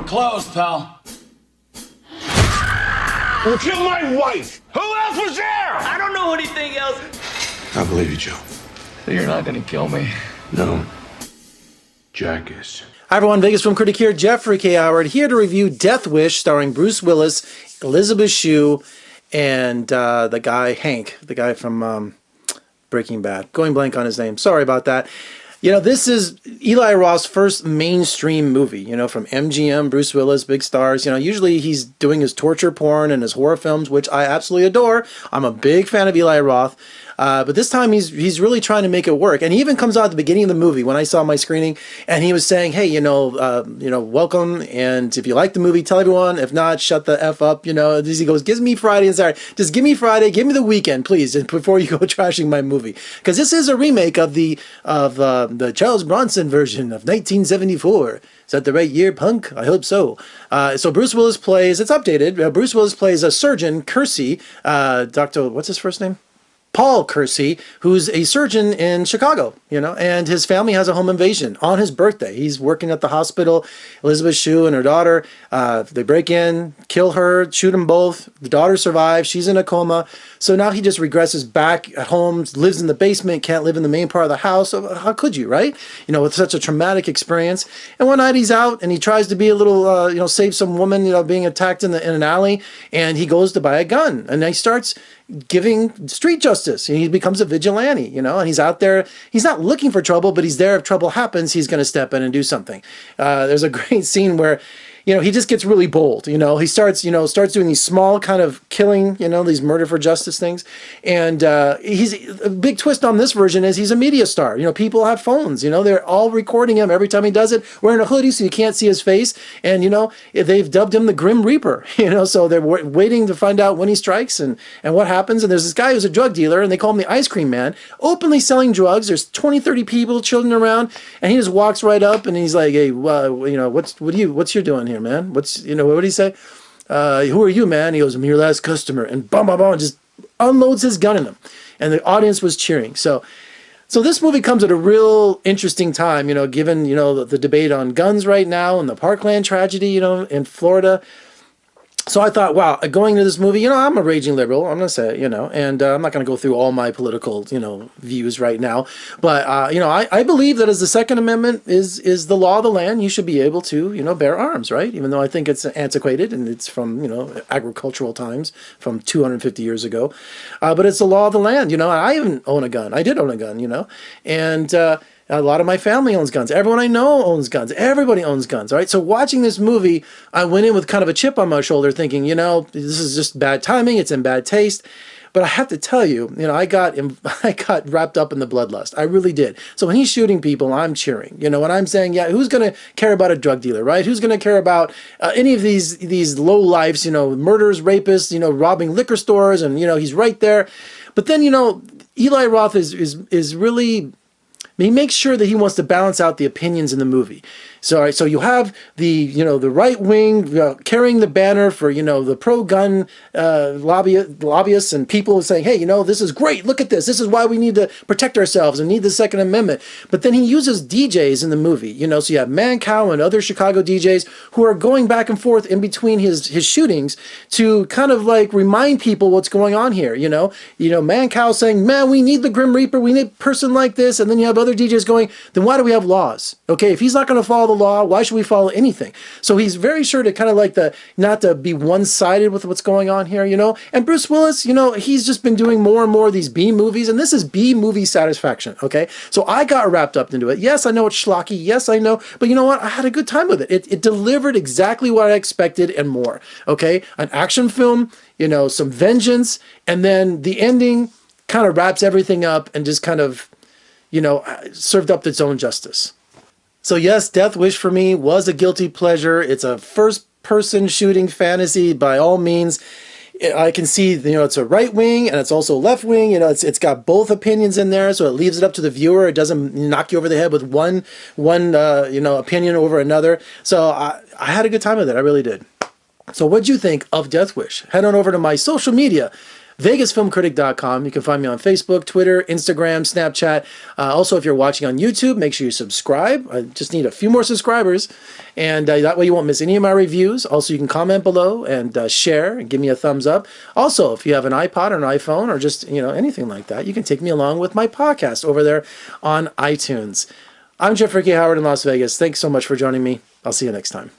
We're closed, pal. You killed my wife! Who else was there? I don't know anything else. I believe you, Joe. So you're not gonna kill me. No. Jack is. Hi everyone, Vegas Film Critic here, Jeffrey K. Howard, here to review Death Wish, starring Bruce Willis, Elisabeth Shue, and the guy Hank, the guy from Breaking Bad. Going blank on his name. Sorry about that. You know, this is Eli Roth's first mainstream movie, you know, from MGM, Bruce Willis, big stars. You know, usually he's doing his torture porn and his horror films, which I absolutely adore. I'm a big fan of Eli Roth. But this time he's really trying to make it work. And he even comes out at the beginning of the movie when I saw my screening, and he was saying, hey, welcome. And if you like the movie, tell everyone. If not, shut the F up. You know, he goes, give me Friday and Saturday. Just give me Friday. Give me the weekend, please, before you go trashing my movie. Because this is a remake of the Charles Bronson version of 1974. Is that the right year, punk? I hope so. So Bruce Willis plays, it's updated. Bruce Willis plays a surgeon, Kersey, Dr. What's his first name? Paul Kersey, who's a surgeon in Chicago, you know, and his family has a home invasion on his birthday. He's working at the hospital. Elisabeth Shue and her daughter, they break in, kill her, shoot them both. The daughter survives. She's in a coma. So now he just regresses back at home, lives in the basement, can't live in the main part of the house. So how could you, right? You know, with such a traumatic experience. And one night he's out and he tries to be a little, save some woman, being attacked in an alley. And he goes to buy a gun. And he starts giving street justice. He becomes a vigilante, and he's out there. He's not looking for trouble, but he's there. If trouble happens, he's going to step in and do something. There's a great scene where, he just gets really bold. He starts doing these small kind of killing, these murder for justice things. And he's a big twist on this version is he's a media star. People have phones. They're all recording him every time he does it, wearing a hoodie so you can't see his face. And they've dubbed him the Grim Reaper. So they're waiting to find out when he strikes and what happens. And there's this guy who's a drug dealer, and they call him the Ice Cream Man, openly selling drugs. There's 20, 30 people, children around, and he just walks right up and he's like, hey, what's you doing here, man? What did he say? Who are you, man? He goes, I'm your last customer, and bum, bum, bum, just unloads his gun in him, and the audience was cheering. So this movie comes at a real interesting time, given the debate on guns right now and the Parkland tragedy, in Florida. So I thought, wow, going into this movie, I'm a raging liberal, I'm going to say, and I'm not going to go through all my political, views right now. But, I believe that as the Second Amendment is the law of the land, you should be able to, bear arms, right? Even though I think it's antiquated and it's from, agricultural times from 250 years ago. But it's the law of the land, I even own a gun. I did own a gun, and a lot of my family owns guns. Everyone I know owns guns. Everybody owns guns, all right? So watching this movie, I went in with kind of a chip on my shoulder thinking, this is just bad timing. It's in bad taste. But I have to tell you, I got wrapped up in the bloodlust. I really did. So when he's shooting people, I'm cheering. When I'm saying, yeah, who's going to care about a drug dealer, right? Who's going to care about any of these low lives, murderers, rapists, robbing liquor stores, and, he's right there. But then, Eli Roth is really... he makes sure that he wants to balance out the opinions in the movie. So you have the right wing carrying the banner for the pro-gun lobbyists and people saying, hey, this is great. Look at this. This is why we need to protect ourselves and need the Second Amendment. But then he uses DJs in the movie. So you have Mancow and other Chicago DJs who are going back and forth in between his shootings to kind of like remind people what's going on here. Mancow saying, man, we need the Grim Reaper. We need a person like this. And then you have other DJs going, then why do we have laws? Okay, if he's not going to follow the law, why should we follow anything? So he's very sure to kind of like not to be one-sided with what's going on here, And Bruce Willis, he's just been doing more and more of these B movies, and this is B movie satisfaction, okay? So I got wrapped up into it. Yes, I know it's schlocky. Yes, I know. But you know what? I had a good time with it. It delivered exactly what I expected and more, okay? An action film, some vengeance, and then the ending kind of wraps everything up and just kind of, served up its own justice. So yes, Death Wish for me was a guilty pleasure. It's a first-person shooting fantasy by all means. I can see, it's a right wing and it's also left wing. It's got both opinions in there, so it leaves it up to the viewer. It doesn't knock you over the head with one opinion over another. So I had a good time with it. I really did. So what'd you think of Death Wish? Head on over to my social media. VegasFilmCritic.com. You can find me on Facebook, Twitter, Instagram, Snapchat. Also, if you're watching on YouTube, make sure you subscribe. I just need a few more subscribers, and that way you won't miss any of my reviews. Also, you can comment below and share and give me a thumbs up. Also, if you have an iPod or an iPhone or just anything like that, you can take me along with my podcast over there on iTunes. I'm Jeffrey K. Howard in Las Vegas. Thanks so much for joining me. I'll see you next time.